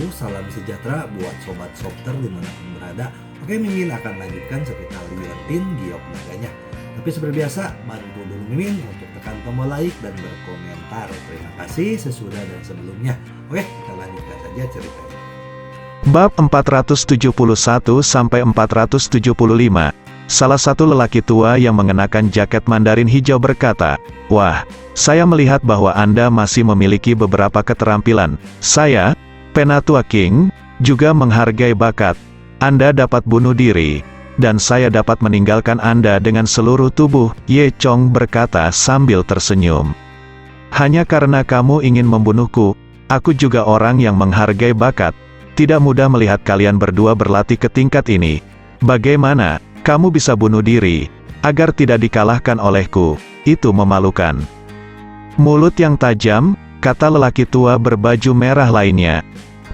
salam sejahtera buat Sobat Softer dimanapun berada. Oke, Mimin akan lanjutkan seputar liontin giok naganya. Tapi seperti biasa, bantu dulu Mimin untuk tekan tombol like dan berkomentar. Terima kasih sesudah dan sebelumnya. Oke, kita lanjutkan saja ceritanya. Bab 471-475. Salah satu lelaki tua yang mengenakan jaket Mandarin hijau berkata, "Wah, saya melihat bahwa Anda masih memiliki beberapa keterampilan. Saya, Penatua King, juga menghargai bakat. Anda dapat bunuh diri, dan saya dapat meninggalkan Anda dengan seluruh tubuh," Ye Chong berkata sambil tersenyum. "Hanya karena kamu ingin membunuhku, aku juga orang yang menghargai bakat. Tidak mudah melihat kalian berdua berlatih ke tingkat ini. Bagaimana kamu bisa bunuh diri, agar tidak dikalahkan olehku? Itu memalukan." "Mulut yang tajam," kata lelaki tua berbaju merah lainnya.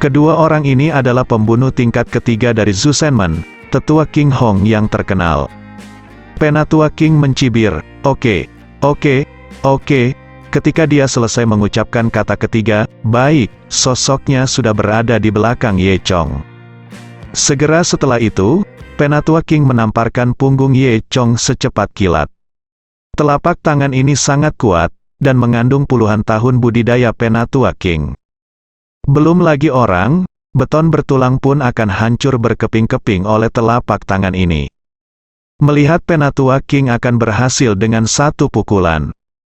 Kedua orang ini adalah pembunuh tingkat ketiga dari Zusenmen, tetua King Hong yang terkenal. Penatua King mencibir, Oke. Ketika dia selesai mengucapkan kata ketiga, baik, sosoknya sudah berada di belakang Ye Chong. Segera setelah itu, Penatua King menamparkan punggung Ye Chong secepat kilat. Telapak tangan ini sangat kuat, dan mengandung puluhan tahun budidaya Penatua King. Belum lagi orang, beton bertulang pun akan hancur berkeping-keping oleh telapak tangan ini. Melihat Penatua King akan berhasil dengan satu pukulan.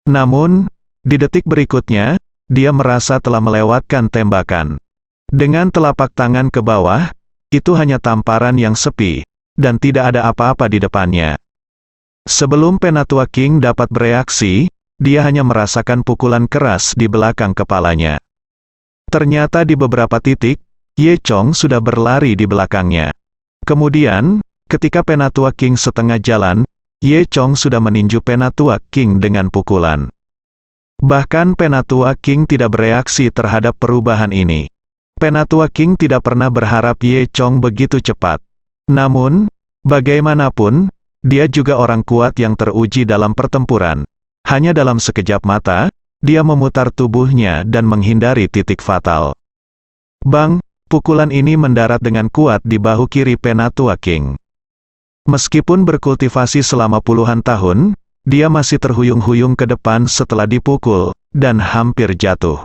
Namun, di detik berikutnya, dia merasa telah melewatkan tembakan. Dengan telapak tangan ke bawah, itu hanya tamparan yang sepi, dan tidak ada apa-apa di depannya. Sebelum Penatua King dapat bereaksi, dia hanya merasakan pukulan keras di belakang kepalanya. Ternyata di beberapa titik, Ye Chong sudah berlari di belakangnya. Kemudian, ketika Penatua King setengah jalan, Ye Chong sudah meninju Penatua King dengan pukulan. Bahkan Penatua King tidak bereaksi terhadap perubahan ini. Penatua King tidak pernah berharap Ye Chong begitu cepat. Namun, bagaimanapun, dia juga orang kuat yang teruji dalam pertempuran. Hanya dalam sekejap mata, dia memutar tubuhnya dan menghindari titik fatal. Bang, pukulan ini mendarat dengan kuat di bahu kiri Penatua King. Meskipun berkultivasi selama puluhan tahun, dia masih terhuyung-huyung ke depan setelah dipukul, dan hampir jatuh.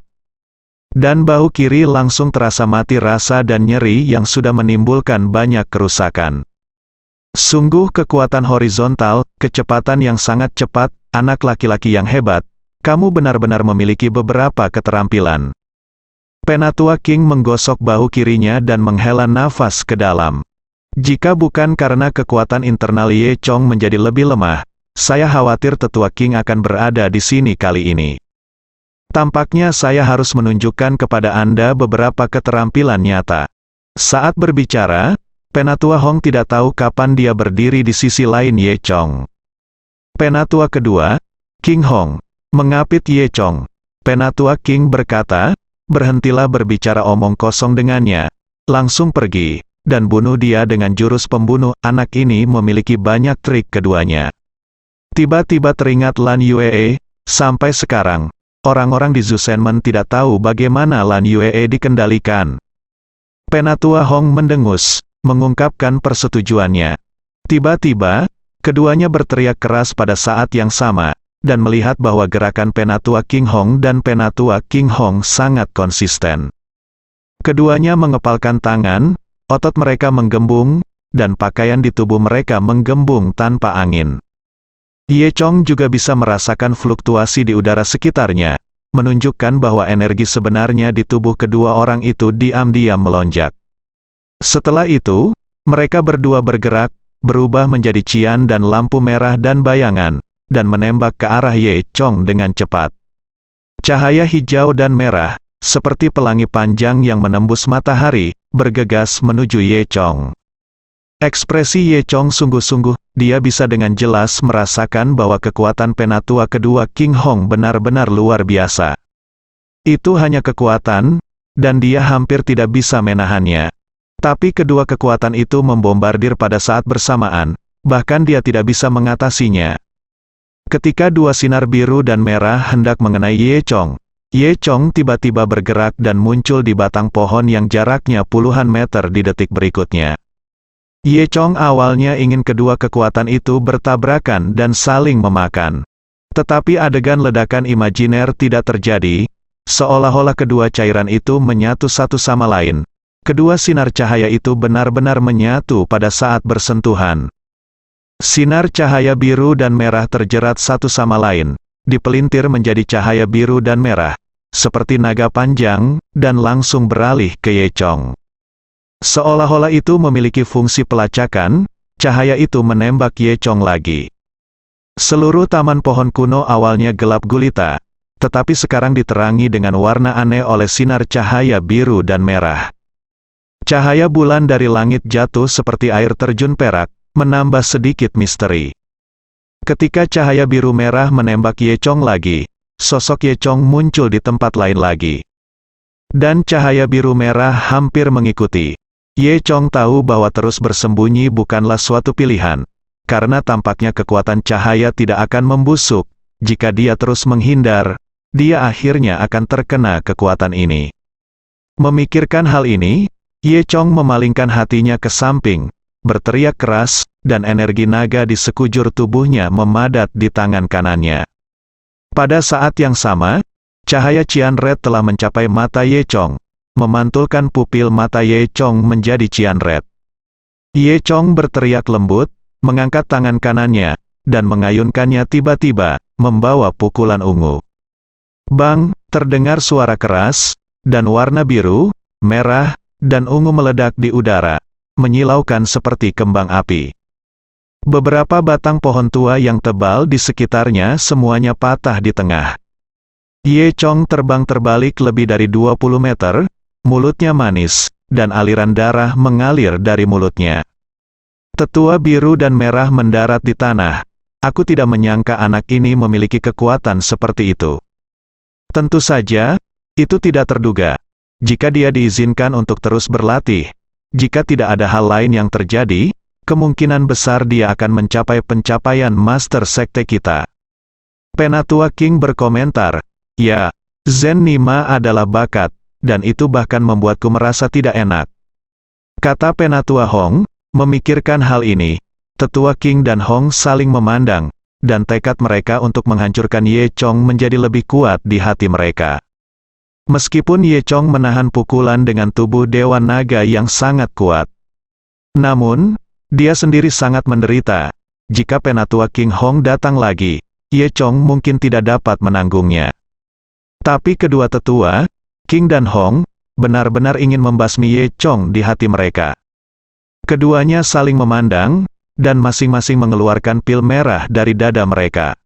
Dan bahu kiri langsung terasa mati rasa dan nyeri yang sudah menimbulkan banyak kerusakan. Sungguh kekuatan horizontal, kecepatan yang sangat cepat, anak laki-laki yang hebat. Kamu benar-benar memiliki beberapa keterampilan. Penatua King menggosok bahu kirinya dan menghela nafas ke dalam. Jika bukan karena kekuatan internal Ye Chong menjadi lebih lemah, saya khawatir tetua King akan berada di sini kali ini. Tampaknya saya harus menunjukkan kepada Anda beberapa keterampilan nyata. Saat berbicara, Penatua Hong tidak tahu kapan dia berdiri di sisi lain Ye Chong. Penatua kedua, King Hong, mengapit Ye Chong. Penatua King berkata, berhentilah berbicara omong kosong dengannya. Langsung pergi, dan bunuh dia dengan jurus pembunuh. Anak ini memiliki banyak trik keduanya. Tiba-tiba teringat Lan Yue, sampai sekarang, orang-orang di Zusenmen tidak tahu bagaimana Lan Yue dikendalikan. Penatua Hong mendengus, mengungkapkan persetujuannya. Tiba-tiba, keduanya berteriak keras pada saat yang sama, dan melihat bahwa gerakan Penatua King Hong dan Penatua King Hong sangat konsisten. Keduanya mengepalkan tangan, otot mereka menggembung, dan pakaian di tubuh mereka menggembung tanpa angin. Ye Chong juga bisa merasakan fluktuasi di udara sekitarnya, menunjukkan bahwa energi sebenarnya di tubuh kedua orang itu diam-diam melonjak. Setelah itu, mereka berdua bergerak, berubah menjadi cian dan lampu merah dan bayangan, dan menembak ke arah Ye Chong dengan cepat. Cahaya hijau dan merah, seperti pelangi panjang yang menembus matahari, bergegas menuju Ye Chong. Ekspresi Ye Chong sungguh-sungguh, dia bisa dengan jelas merasakan bahwa kekuatan Penatua kedua King Hong benar-benar luar biasa. Itu hanya kekuatan, dan dia hampir tidak bisa menahannya. Tapi kedua kekuatan itu membombardir pada saat bersamaan, bahkan dia tidak bisa mengatasinya. Ketika dua sinar biru dan merah hendak mengenai Ye Chong, Ye Chong tiba-tiba bergerak dan muncul di batang pohon yang jaraknya puluhan meter di detik berikutnya. Ye Chong awalnya ingin kedua kekuatan itu bertabrakan dan saling memakan. Tetapi adegan ledakan imajiner tidak terjadi, seolah-olah kedua cairan itu menyatu satu sama lain. Kedua sinar cahaya itu benar-benar menyatu pada saat bersentuhan. Sinar cahaya biru dan merah terjerat satu sama lain, dipelintir menjadi cahaya biru dan merah, seperti naga panjang, dan langsung beralih ke Ye Chong. Seolah-olah itu memiliki fungsi pelacakan, cahaya itu menembak Ye Chong lagi. Seluruh taman pohon kuno awalnya gelap gulita, tetapi sekarang diterangi dengan warna aneh oleh sinar cahaya biru dan merah. Cahaya bulan dari langit jatuh seperti air terjun perak, menambah sedikit misteri. Ketika cahaya biru merah menembak Ye Chong lagi, sosok Ye Chong muncul di tempat lain lagi. Dan cahaya biru merah hampir mengikuti. Ye Chong tahu bahwa terus bersembunyi bukanlah suatu pilihan, karena tampaknya kekuatan cahaya tidak akan membusuk. Jika dia terus menghindar, dia akhirnya akan terkena kekuatan ini. Memikirkan hal ini, Ye Chong memalingkan hatinya ke samping, berteriak keras, dan energi naga di sekujur tubuhnya memadat di tangan kanannya. Pada saat yang sama, cahaya Cian Red telah mencapai mata Ye Chong, memantulkan pupil mata Ye Chong menjadi cian red. Ye Chong berteriak lembut, mengangkat tangan kanannya, dan mengayunkannya tiba-tiba, membawa pukulan ungu. Bang, terdengar suara keras, dan warna biru, merah, dan ungu meledak di udara, menyilaukan seperti kembang api. Beberapa batang pohon tua yang tebal di sekitarnya semuanya patah di tengah. Ye Chong terbang terbalik lebih dari 20 meter, mulutnya manis, dan aliran darah mengalir dari mulutnya. Tetua biru dan merah mendarat di tanah. Aku tidak menyangka anak ini memiliki kekuatan seperti itu. Tentu saja, itu tidak terduga. Jika dia diizinkan untuk terus berlatih, jika tidak ada hal lain yang terjadi, kemungkinan besar dia akan mencapai pencapaian Master Sekte kita. Penatua King berkomentar, ya, Zen Nima adalah bakat, dan itu bahkan membuatku merasa tidak enak. Kata Penatua Hong, memikirkan hal ini, Tetua King dan Hong saling memandang, dan tekad mereka untuk menghancurkan Ye Chong menjadi lebih kuat di hati mereka. Meskipun Ye Chong menahan pukulan dengan tubuh Dewa Naga yang sangat kuat. Namun, dia sendiri sangat menderita. Jika Penatua King Hong datang lagi, Ye Chong mungkin tidak dapat menanggungnya. Tapi kedua tetua, King dan Hong, benar-benar ingin membasmi Ye Chong di hati mereka. Keduanya saling memandang, dan masing-masing mengeluarkan pil merah dari dada mereka.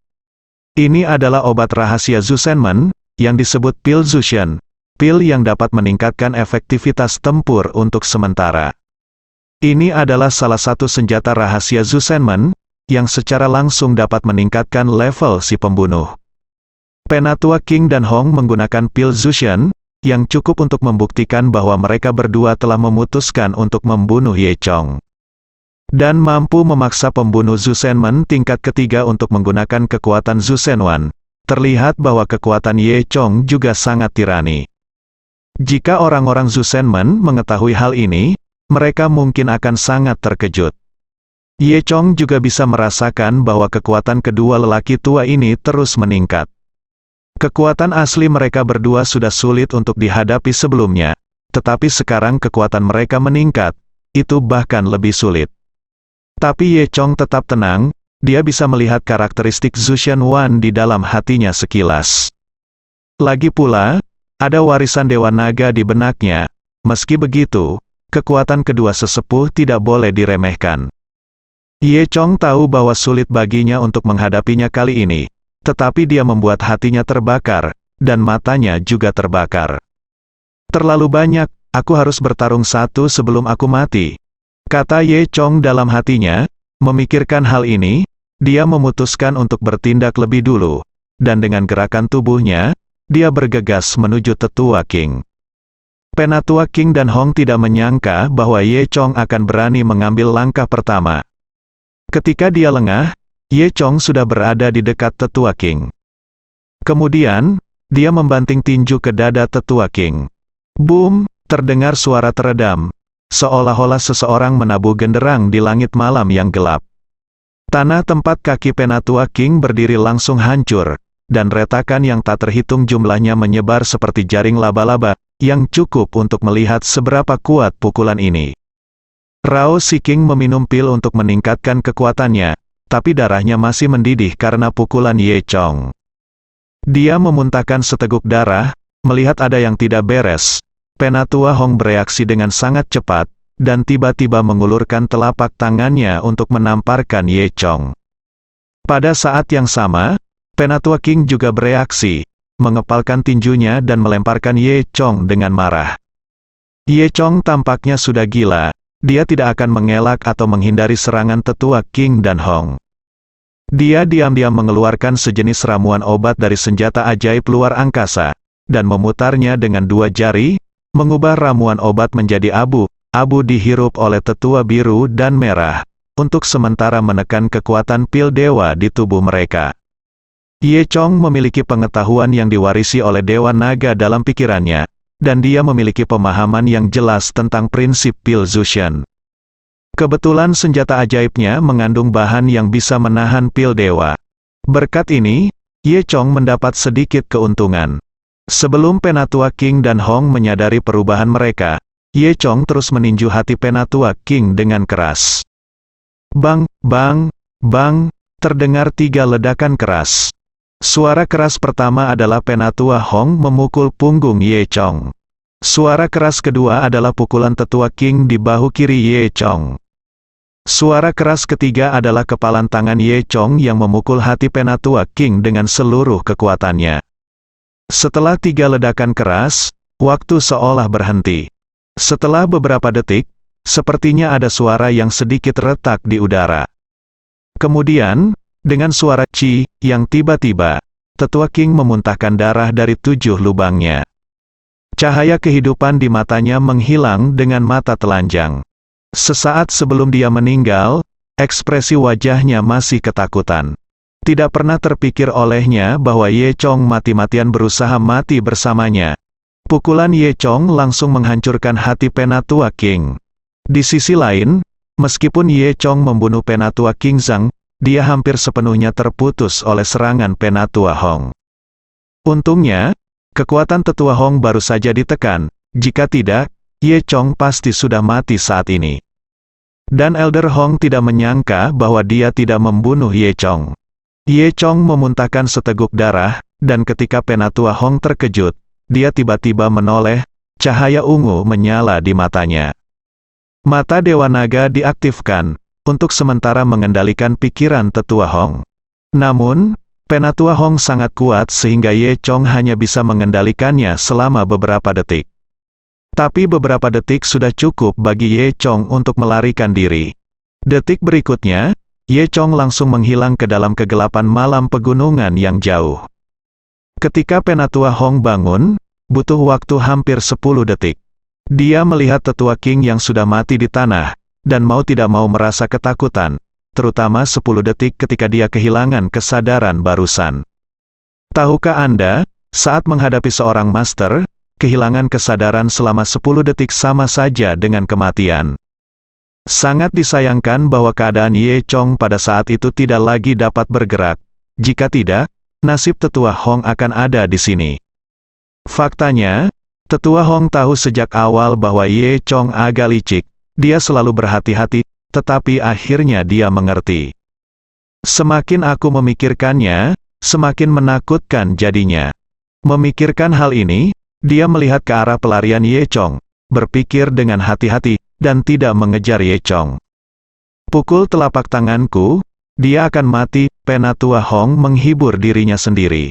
Ini adalah obat rahasia Zusenmen, yang disebut pil Zushen, pil yang dapat meningkatkan efektivitas tempur untuk sementara. Ini adalah salah satu senjata rahasia Zusenmen, yang secara langsung dapat meningkatkan level si pembunuh. Penatua King dan Hong menggunakan pil Zushen, yang cukup untuk membuktikan bahwa mereka berdua telah memutuskan untuk membunuh Ye Chong. Dan mampu memaksa pembunuh Zusenmen tingkat ketiga untuk menggunakan kekuatan Zusenwan. Terlihat bahwa kekuatan Ye Chong juga sangat tirani. Jika orang-orang Zusenmen mengetahui hal ini, mereka mungkin akan sangat terkejut. Ye Chong juga bisa merasakan bahwa kekuatan kedua lelaki tua ini terus meningkat. Kekuatan asli mereka berdua sudah sulit untuk dihadapi sebelumnya, tetapi sekarang kekuatan mereka meningkat, itu bahkan lebih sulit. Tapi Ye Chong tetap tenang, dia bisa melihat karakteristik Zushen Wan di dalam hatinya sekilas. Lagi pula, ada warisan Dewa Naga di benaknya, meski begitu, kekuatan kedua sesepuh tidak boleh diremehkan. Ye Chong tahu bahwa sulit baginya untuk menghadapinya kali ini. Tetapi dia membuat hatinya terbakar, dan matanya juga terbakar. Terlalu banyak, aku harus bertarung satu sebelum aku mati. Kata Ye Chong dalam hatinya, memikirkan hal ini, dia memutuskan untuk bertindak lebih dulu, dan dengan gerakan tubuhnya, dia bergegas menuju Tetua King. Penatua King dan Hong tidak menyangka bahwa Ye Chong akan berani mengambil langkah pertama. Ketika dia lengah, Ye Chong sudah berada di dekat Tetua King. Kemudian, dia membanting tinju ke dada tetua King. Boom, terdengar suara teredam, seolah-olah seseorang menabuh genderang di langit malam yang gelap. Tanah tempat kaki Penatua King berdiri langsung hancur, dan retakan yang tak terhitung jumlahnya menyebar seperti jaring laba-laba, yang cukup untuk melihat seberapa kuat pukulan ini. Rao Si King meminum pil untuk meningkatkan kekuatannya, tapi darahnya masih mendidih karena pukulan Ye Chong. Dia memuntahkan seteguk darah, melihat ada yang tidak beres. Penatua Hong bereaksi dengan sangat cepat, dan tiba-tiba mengulurkan telapak tangannya untuk menamparkan Ye Chong. Pada saat yang sama, Penatua King juga bereaksi, mengepalkan tinjunya dan melemparkan Ye Chong dengan marah. Ye Chong tampaknya sudah gila, dia tidak akan mengelak atau menghindari serangan tetua King dan Hong. Dia diam-diam mengeluarkan sejenis ramuan obat dari senjata ajaib luar angkasa, dan memutarnya dengan dua jari, mengubah ramuan obat menjadi abu. Abu dihirup oleh tetua biru dan merah, untuk sementara menekan kekuatan pil dewa di tubuh mereka. Ye Chong memiliki pengetahuan yang diwarisi oleh Dewa Naga dalam pikirannya, dan dia memiliki pemahaman yang jelas tentang prinsip pil Zushan. Kebetulan senjata ajaibnya mengandung bahan yang bisa menahan pil dewa. Berkat ini, Ye Chong mendapat sedikit keuntungan. Sebelum Penatua King dan Hong menyadari perubahan mereka, Ye Chong terus meninju hati Penatua King dengan keras. Bang, bang, bang, terdengar 3 ledakan keras. Suara keras pertama adalah Penatua Hong memukul punggung Ye Chong. Suara keras kedua adalah pukulan tetua King di bahu kiri Ye Chong. Suara keras ketiga adalah kepalan tangan Ye Chong yang memukul hati Penatua King dengan seluruh kekuatannya. Setelah 3 ledakan keras, waktu seolah berhenti. Setelah beberapa detik, sepertinya ada suara yang sedikit retak di udara. Kemudian, dengan suara "ci" yang tiba-tiba, tetua King memuntahkan darah dari 7 lubangnya. Cahaya kehidupan di matanya menghilang dengan mata telanjang. Sesaat sebelum dia meninggal, ekspresi wajahnya masih ketakutan. Tidak pernah terpikir olehnya bahwa Ye Chong mati-matian berusaha mati bersamanya. Pukulan Ye Chong langsung menghancurkan hati Penatua King. Di sisi lain, meskipun Ye Chong membunuh Penatua King Zhang, dia hampir sepenuhnya terputus oleh serangan Penatua Hong. Untungnya, kekuatan tetua Hong baru saja ditekan, jika tidak, Ye Chong pasti sudah mati saat ini. Dan Elder Hong tidak menyangka bahwa dia tidak membunuh Ye Chong. Ye Chong memuntahkan seteguk darah, dan ketika Penatua Hong terkejut, dia tiba-tiba menoleh, cahaya ungu menyala di matanya. Mata Dewa Naga diaktifkan, untuk sementara mengendalikan pikiran tetua Hong. Namun, Penatua Hong sangat kuat sehingga Ye Chong hanya bisa mengendalikannya selama beberapa detik. Tapi beberapa detik sudah cukup bagi Ye Chong untuk melarikan diri. Detik berikutnya, Ye Chong langsung menghilang ke dalam kegelapan malam pegunungan yang jauh. Ketika Penatua Hong bangun, butuh waktu hampir 10 detik. Dia melihat tetua King yang sudah mati di tanah, dan mau tidak mau merasa ketakutan, terutama 10 detik ketika dia kehilangan kesadaran barusan. Tahukah Anda, saat menghadapi seorang master, kehilangan kesadaran selama 10 detik sama saja dengan kematian. Sangat disayangkan bahwa keadaan Ye Chong pada saat itu tidak lagi dapat bergerak. Jika tidak, nasib tetua Hong akan ada di sini. Faktanya, tetua Hong tahu sejak awal bahwa Ye Chong agak licik. Dia selalu berhati-hati, tetapi akhirnya dia mengerti. Semakin aku memikirkannya, semakin menakutkan jadinya. Memikirkan hal ini, dia melihat ke arah pelarian Ye Chong, berpikir dengan hati-hati, dan tidak mengejar Ye Chong. Pukul telapak tanganku, dia akan mati. Penatua Hong menghibur dirinya sendiri.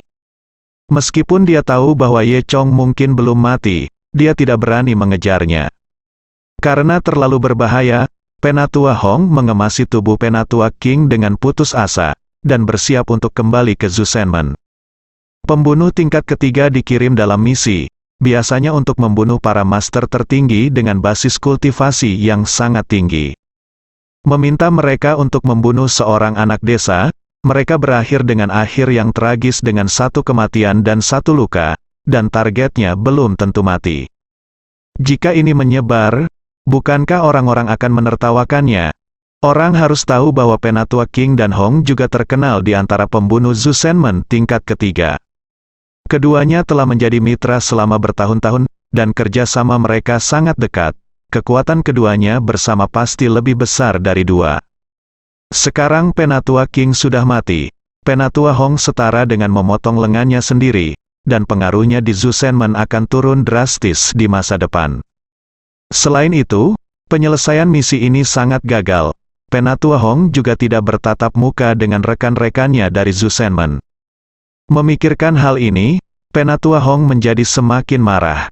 Meskipun dia tahu bahwa Ye Chong mungkin belum mati, dia tidak berani mengejarnya. Karena terlalu berbahaya, Penatua Hong mengemasi tubuh Penatua King dengan putus asa, dan bersiap untuk kembali ke Zusenmen. Pembunuh tingkat ketiga dikirim dalam misi, biasanya untuk membunuh para master tertinggi dengan basis kultivasi yang sangat tinggi. Meminta mereka untuk membunuh seorang anak desa, mereka berakhir dengan akhir yang tragis dengan 1 kematian dan 1 luka, dan targetnya belum tentu mati. Jika ini menyebar, bukankah orang-orang akan menertawakannya? Orang harus tahu bahwa Penatua King dan Hong juga terkenal di antara pembunuh Zhu Shenmen tingkat ketiga. Keduanya telah menjadi mitra selama bertahun-tahun, dan kerjasama mereka sangat dekat. Kekuatan keduanya bersama pasti lebih besar dari 2. Sekarang Penatua King sudah mati. Penatua Hong setara dengan memotong lengannya sendiri, dan pengaruhnya di Zhu Shenmen akan turun drastis di masa depan. Selain itu, penyelesaian misi ini sangat gagal. Penatua Hong juga tidak bertatap muka dengan rekan-rekannya dari Zhu Shenmen. Memikirkan hal ini, Penatua Hong menjadi semakin marah.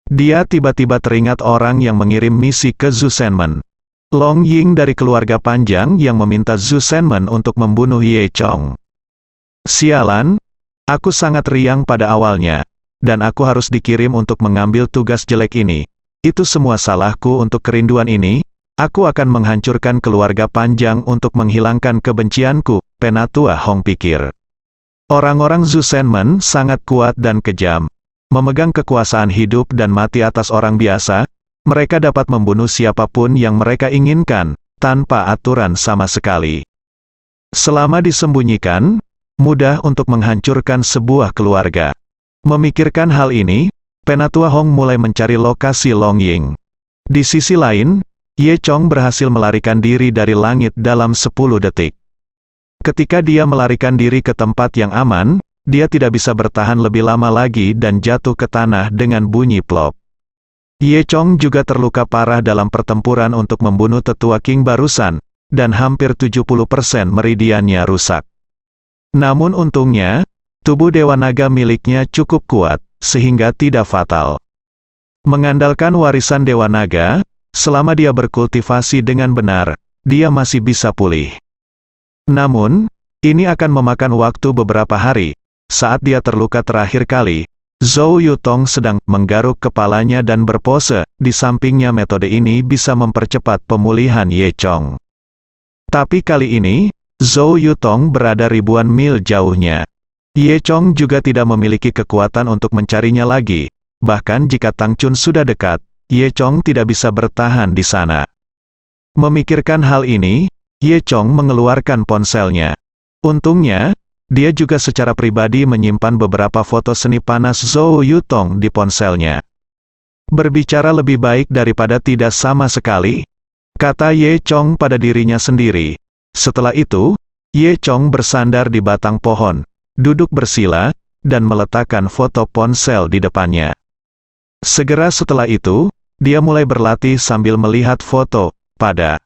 Dia tiba-tiba teringat orang yang mengirim misi ke Zhu Shenmen. Long Ying dari keluarga panjang yang meminta Zhu Shenmen untuk membunuh Ye Chong. Sialan, aku sangat riang pada awalnya, dan aku harus dikirim untuk mengambil tugas jelek ini. Itu semua salahku untuk kerinduan ini. Aku akan menghancurkan keluarga panjang untuk menghilangkan kebencianku, Penatua Hong pikir. Orang-orang Zhu Shenmen sangat kuat dan kejam. Memegang kekuasaan hidup dan mati atas orang biasa, mereka dapat membunuh siapapun yang mereka inginkan, tanpa aturan sama sekali. Selama disembunyikan, mudah untuk menghancurkan sebuah keluarga. Memikirkan hal ini, Penatua Hong mulai mencari lokasi Long Ying. Di sisi lain, Ye Chong berhasil melarikan diri dari langit dalam 10 detik. Ketika dia melarikan diri ke tempat yang aman, dia tidak bisa bertahan lebih lama lagi dan jatuh ke tanah dengan bunyi plop. Ye Chong juga terluka parah dalam pertempuran untuk membunuh tetua King barusan, dan hampir 70% meridiannya rusak. Namun untungnya, tubuh Dewa Naga miliknya cukup kuat, sehingga tidak fatal. Mengandalkan warisan Dewa Naga, selama dia berkultivasi dengan benar, dia masih bisa pulih. Namun, ini akan memakan waktu beberapa hari. Saat dia terluka terakhir kali, Zhou Yutong sedang menggaruk kepalanya dan berpose. Di sampingnya metode ini bisa mempercepat pemulihan Ye Chong. Tapi kali ini, Zhou Yutong berada ribuan mil jauhnya. Ye Chong juga tidak memiliki kekuatan untuk mencarinya lagi. Bahkan jika Tang Chun sudah dekat, Ye Chong tidak bisa bertahan di sana. Memikirkan hal ini, Ye Chong mengeluarkan ponselnya. Untungnya, dia juga secara pribadi menyimpan beberapa foto seni panas Zhou Yutong di ponselnya. Berbicara lebih baik daripada tidak sama sekali, kata Ye Chong pada dirinya sendiri. Setelah itu, Ye Chong bersandar di batang pohon, duduk bersila, dan meletakkan foto ponsel di depannya. Segera setelah itu, dia mulai berlatih sambil melihat foto. Pada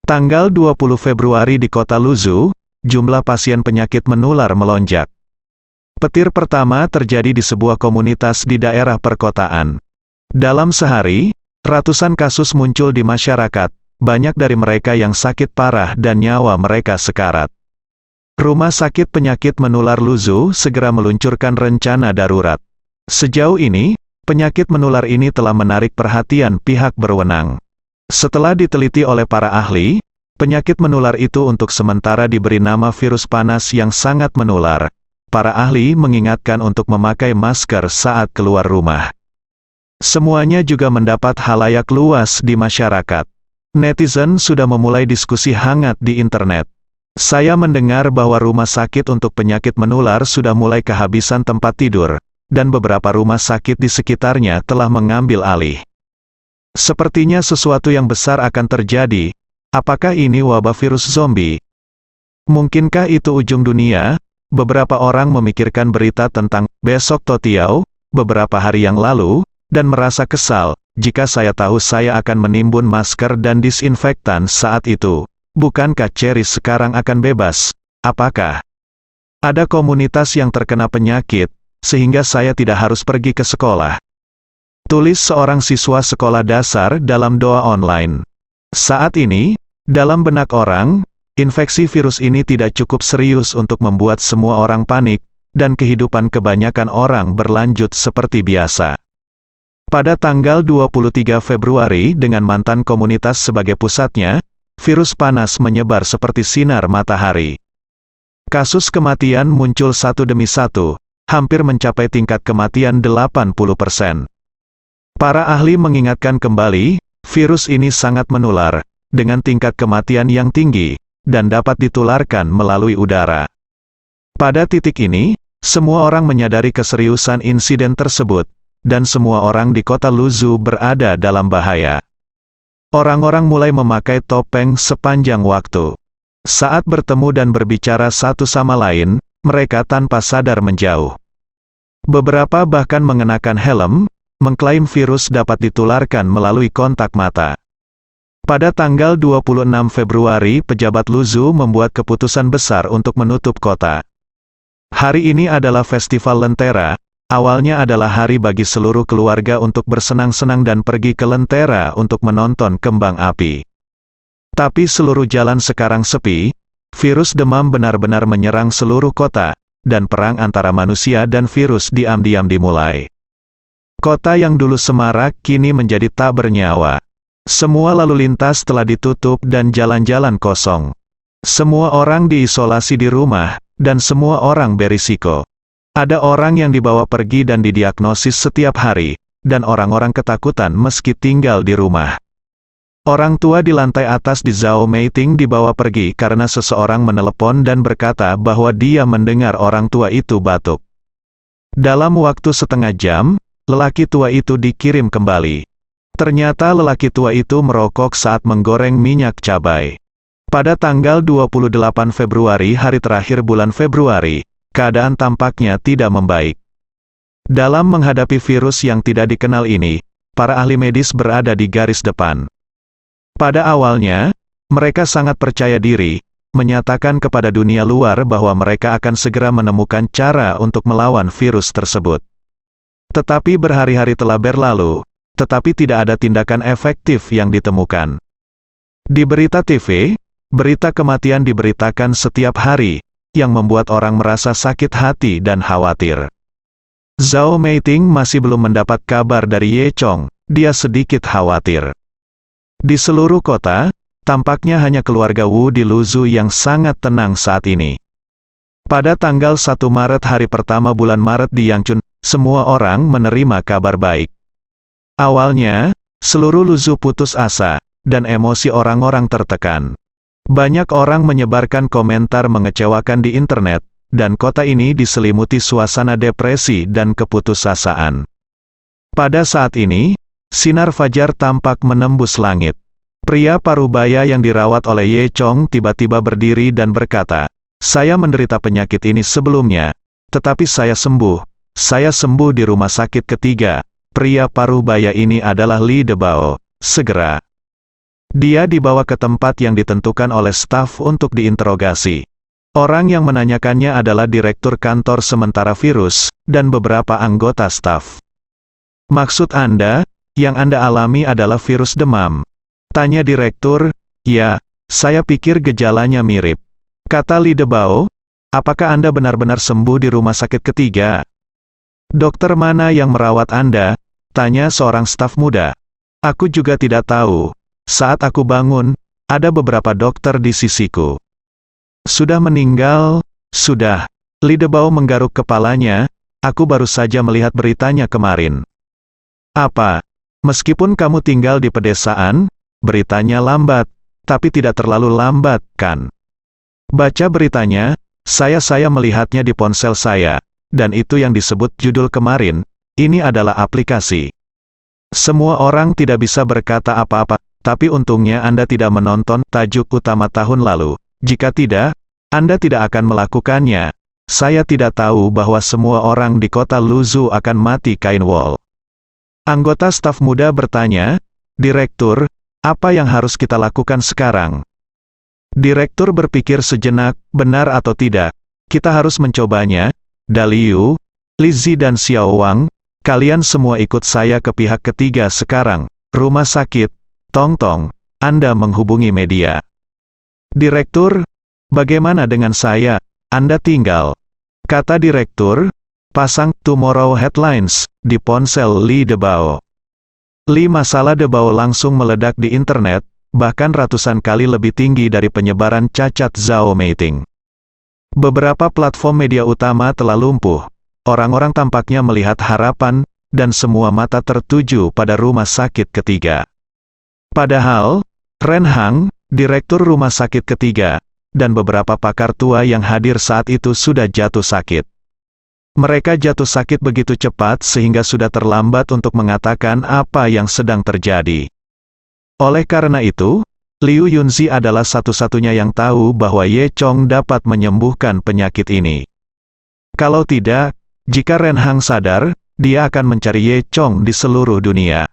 tanggal 20 Februari di kota Luzhu, jumlah pasien penyakit menular melonjak. Petir pertama terjadi di sebuah komunitas di daerah perkotaan. Dalam sehari, ratusan kasus muncul di masyarakat, banyak dari mereka yang sakit parah dan nyawa mereka sekarat. Rumah sakit penyakit menular Luzhu segera meluncurkan rencana darurat. Sejauh ini, penyakit menular ini telah menarik perhatian pihak berwenang. Setelah diteliti oleh para ahli, penyakit menular itu untuk sementara diberi nama virus panas yang sangat menular. Para ahli mengingatkan untuk memakai masker saat keluar rumah. Semuanya juga mendapat halayak luas di masyarakat. Netizen sudah memulai diskusi hangat di internet. Saya mendengar bahwa rumah sakit untuk penyakit menular sudah mulai kehabisan tempat tidur, dan beberapa rumah sakit di sekitarnya telah mengambil alih. Sepertinya sesuatu yang besar akan terjadi. Apakah ini wabah virus zombie? Mungkinkah itu ujung dunia? Beberapa orang memikirkan berita tentang besok Totiao beberapa hari yang lalu, dan merasa kesal. Jika saya tahu saya akan menimbun masker dan disinfektan saat itu, bukankah Ceris sekarang akan bebas? Apakah ada komunitas yang terkena penyakit, sehingga saya tidak harus pergi ke sekolah? Tulis seorang siswa sekolah dasar dalam doa online. Saat ini, dalam benak orang, infeksi virus ini tidak cukup serius untuk membuat semua orang panik, dan kehidupan kebanyakan orang berlanjut seperti biasa. Pada tanggal 23 Februari dengan mantan komunitas sebagai pusatnya, virus panas menyebar seperti sinar matahari. Kasus kematian muncul satu demi satu, hampir mencapai tingkat kematian 80%. Para ahli mengingatkan kembali, virus ini sangat menular, dengan tingkat kematian yang tinggi, dan dapat ditularkan melalui udara. Pada titik ini, semua orang menyadari keseriusan insiden tersebut, dan semua orang di kota Luzhu berada dalam bahaya. Orang-orang mulai memakai topeng sepanjang waktu. Saat bertemu dan berbicara satu sama lain, mereka tanpa sadar menjauh. Beberapa bahkan mengenakan helm, mengklaim virus dapat ditularkan melalui kontak mata. Pada tanggal 26 Februari, pejabat Luzhu membuat keputusan besar untuk menutup kota. Hari ini adalah festival Lentera, awalnya adalah hari bagi seluruh keluarga untuk bersenang-senang dan pergi ke Lentera untuk menonton kembang api. Tapi seluruh jalan sekarang sepi, virus demam benar-benar menyerang seluruh kota, dan perang antara manusia dan virus diam-diam dimulai. Kota yang dulu semarak kini menjadi tak bernyawa. Semua lalu lintas telah ditutup dan jalan-jalan kosong. Semua orang diisolasi di rumah, dan semua orang berisiko. Ada orang yang dibawa pergi dan didiagnosis setiap hari, dan orang-orang ketakutan meski tinggal di rumah. Orang tua di lantai atas di Zhao Meiting dibawa pergi karena seseorang menelepon dan berkata bahwa dia mendengar orang tua itu batuk. Dalam waktu setengah jam, lelaki tua itu dikirim kembali. Ternyata lelaki tua itu merokok saat menggoreng minyak cabai. Pada tanggal 28 Februari, hari terakhir bulan Februari, keadaan tampaknya tidak membaik. Dalam menghadapi virus yang tidak dikenal ini, para ahli medis berada di garis depan. Pada awalnya, mereka sangat percaya diri, menyatakan kepada dunia luar bahwa mereka akan segera menemukan cara untuk melawan virus tersebut. Tetapi berhari-hari telah berlalu, tetapi tidak ada tindakan efektif yang ditemukan. Di berita TV, berita kematian diberitakan setiap hari, yang membuat orang merasa sakit hati dan khawatir. Zhao Meiting masih belum mendapat kabar dari Ye Chong, dia sedikit khawatir. Di seluruh kota, tampaknya hanya keluarga Wu di Luzhu yang sangat tenang saat ini. Pada tanggal 1 Maret, hari pertama bulan Maret di Yangchun, semua orang menerima kabar baik. Awalnya, seluruh Luzhu putus asa, dan emosi orang-orang tertekan. Banyak orang menyebarkan komentar mengecewakan di internet, dan kota ini diselimuti suasana depresi dan keputusasaan. Pada saat ini, sinar fajar tampak menembus langit. Pria parubaya yang dirawat oleh Ye Chong tiba-tiba berdiri dan berkata, "Saya menderita penyakit ini sebelumnya, tetapi saya sembuh. Saya sembuh di rumah sakit ketiga." Pria parubaya ini adalah Li Debao. Segera, dia dibawa ke tempat yang ditentukan oleh staf untuk diinterogasi. Orang yang menanyakannya adalah direktur kantor sementara virus, dan beberapa anggota staf. "Maksud Anda, yang Anda alami adalah virus demam?" tanya direktur. "Ya, saya pikir gejalanya mirip," kata Li Debao. "Apakah Anda benar-benar sembuh di rumah sakit ketiga?" "Dokter mana yang merawat Anda?" tanya seorang staf muda. "Aku juga tidak tahu. Saat aku bangun, ada beberapa dokter di sisiku." "Sudah meninggal?" "Sudah." Li Debao menggaruk kepalanya. "Aku baru saja melihat beritanya kemarin." "Apa? Meskipun kamu tinggal di pedesaan, beritanya lambat, tapi tidak terlalu lambat, kan?" "Baca beritanya, saya melihatnya di ponsel saya, dan itu yang disebut judul kemarin. Ini adalah aplikasi." Semua orang tidak bisa berkata apa-apa, tapi untungnya Anda tidak menonton tajuk utama tahun lalu. Jika tidak, Anda tidak akan melakukannya. Saya tidak tahu bahwa semua orang di kota Luzhu akan mati kain wol. Anggota staf muda bertanya, "Direktur, apa yang harus kita lakukan sekarang?" Direktur berpikir sejenak, "Benar atau tidak, kita harus mencobanya. Daliu, Lizzie dan Xiao Wang, kalian semua ikut saya ke pihak ketiga sekarang, rumah sakit. Tong Tong, Anda menghubungi media." "Direktur, bagaimana dengan saya? Anda tinggal," kata direktur. "Pasang Tomorrow Headlines di ponsel Li Debao." Masalah Debao langsung meledak di internet, bahkan ratusan kali lebih tinggi dari penyebaran cacat Zhao Meiting. Beberapa platform media utama telah lumpuh. Orang-orang tampaknya melihat harapan, dan semua mata tertuju pada rumah sakit ketiga. Padahal, Ren Hang, direktur rumah sakit ketiga, dan beberapa pakar tua yang hadir saat itu sudah jatuh sakit. Mereka jatuh sakit begitu cepat sehingga sudah terlambat untuk mengatakan apa yang sedang terjadi. Oleh karena itu, Liu Yunzi adalah satu-satunya yang tahu bahwa Ye Chong dapat menyembuhkan penyakit ini. Kalau tidak, jika Ren Hang sadar, dia akan mencari Ye Chong di seluruh dunia.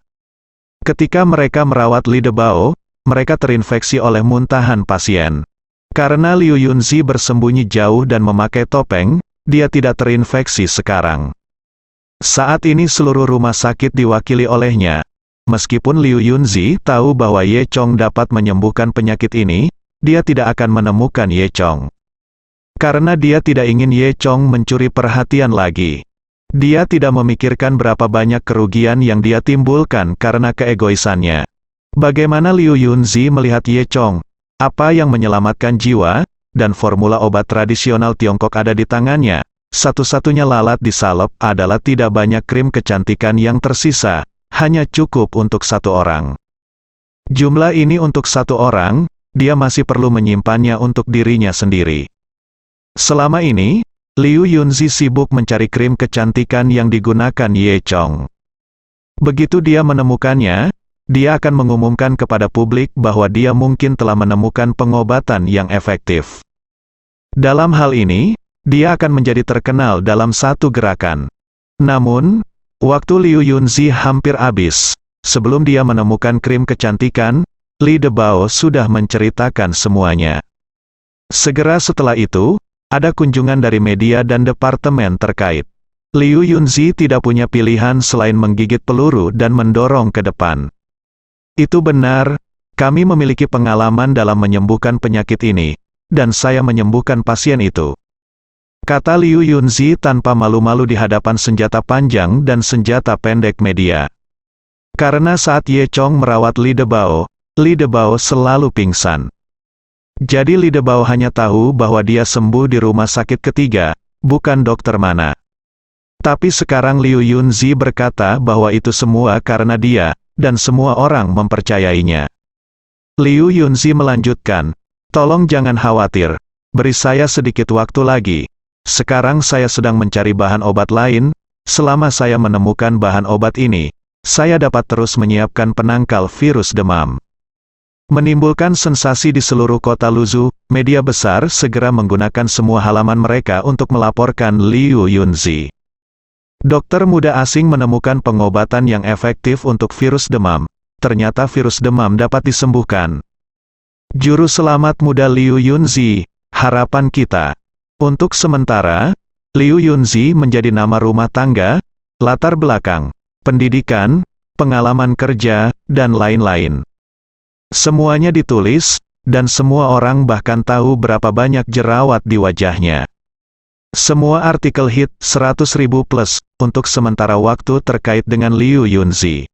Ketika mereka merawat Li Debao, mereka terinfeksi oleh muntahan pasien. Karena Liu Yunzi bersembunyi jauh dan memakai topeng, dia tidak terinfeksi sekarang. Saat ini seluruh rumah sakit diwakili olehnya. Meskipun Liu Yunzi tahu bahwa Ye Chong dapat menyembuhkan penyakit ini, dia tidak akan menemukan Ye Chong. Karena dia tidak ingin Ye Chong mencuri perhatian lagi. Dia tidak memikirkan berapa banyak kerugian yang dia timbulkan karena keegoisannya. Bagaimana Liu Yunzi melihat Ye Chong? Apa yang menyelamatkan jiwa, dan formula obat tradisional Tiongkok ada di tangannya. Satu-satunya lalat di salep adalah tidak banyak krim kecantikan yang tersisa, hanya cukup untuk satu orang. Jumlah ini untuk satu orang, dia masih perlu menyimpannya untuk dirinya sendiri. Selama ini, Liu Yunzi sibuk mencari krim kecantikan yang digunakan Ye Chong. Begitu dia menemukannya, dia akan mengumumkan kepada publik bahwa dia mungkin telah menemukan pengobatan yang efektif. Dalam hal ini, dia akan menjadi terkenal dalam satu gerakan. Namun, waktu Liu Yunzi hampir habis. Sebelum dia menemukan krim kecantikan, Li Debao sudah menceritakan semuanya. Segera setelah itu, ada kunjungan dari media dan departemen terkait. Liu Yunzi tidak punya pilihan selain menggigit peluru dan mendorong ke depan. Itu benar, kami memiliki pengalaman dalam menyembuhkan penyakit ini, dan saya menyembuhkan pasien itu. Kata Liu Yunzi tanpa malu-malu di hadapan senjata panjang dan senjata pendek media. Karena saat Ye Chong merawat Li Debao selalu pingsan. Jadi Li Debao hanya tahu bahwa dia sembuh di rumah sakit ketiga, bukan dokter mana. Tapi sekarang Liu Yunzi berkata bahwa itu semua karena dia, dan semua orang mempercayainya. Liu Yunzi melanjutkan, tolong jangan khawatir, beri saya sedikit waktu lagi. Sekarang saya sedang mencari bahan obat lain, selama saya menemukan bahan obat ini, saya dapat terus menyiapkan penangkal virus demam. Menimbulkan sensasi di seluruh kota Luzhu, media besar segera menggunakan semua halaman mereka untuk melaporkan Liu Yunzi. Dokter muda asing menemukan pengobatan yang efektif untuk virus demam. Ternyata virus demam dapat disembuhkan. Juru selamat muda Liu Yunzi, harapan kita. Untuk sementara, Liu Yunzi menjadi nama rumah tangga, latar belakang, pendidikan, pengalaman kerja, dan lain-lain. Semuanya ditulis, dan semua orang bahkan tahu berapa banyak jerawat di wajahnya. Semua artikel hit 100.000 plus, untuk sementara waktu terkait dengan Liu Yunzi.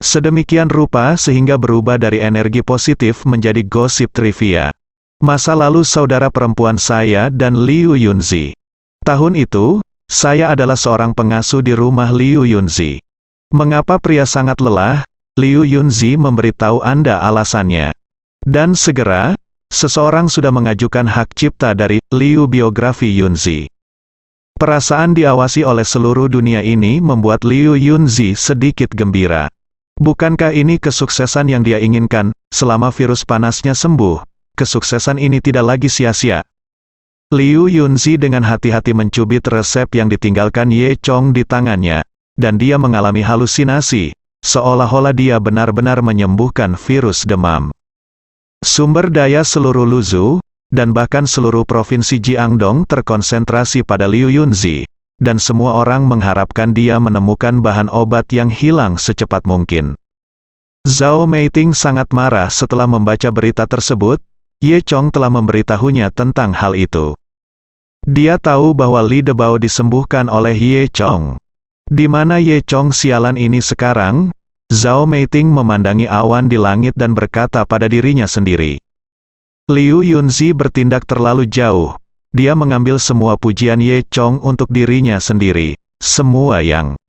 Sedemikian rupa sehingga berubah dari energi positif menjadi gosip trivia. Masa lalu saudara perempuan saya dan Liu Yunzi. Tahun itu, saya adalah seorang pengasuh di rumah Liu Yunzi. Mengapa pria sangat lelah? Liu Yunzi memberitahu Anda alasannya. Dan segera, seseorang sudah mengajukan hak cipta dari Liu biografi Yunzi. Perasaan diawasi oleh seluruh dunia ini membuat Liu Yunzi sedikit gembira. Bukankah ini kesuksesan yang dia inginkan? Selama virus panasnya sembuh, kesuksesan ini tidak lagi sia-sia. Liu Yunzi dengan hati-hati mencubit resep yang ditinggalkan Ye Chong di tangannya, dan dia mengalami halusinasi, seolah-olah dia benar-benar menyembuhkan virus demam. Sumber daya seluruh Luzhu, dan bahkan seluruh provinsi Jiangdong terkonsentrasi pada Liu Yunzi, dan semua orang mengharapkan dia menemukan bahan obat yang hilang secepat mungkin. Zhao Meiting sangat marah setelah membaca berita tersebut. Ye Chong telah memberitahunya tentang hal itu. Dia tahu bahwa Li Debao disembuhkan oleh Ye Chong. Di mana Ye Chong sialan ini sekarang? Zhao Meiting memandangi awan di langit dan berkata pada dirinya sendiri. Liu Yunzi bertindak terlalu jauh. dia mengambil semua pujian Ye Chong untuk dirinya sendiri. Semua yang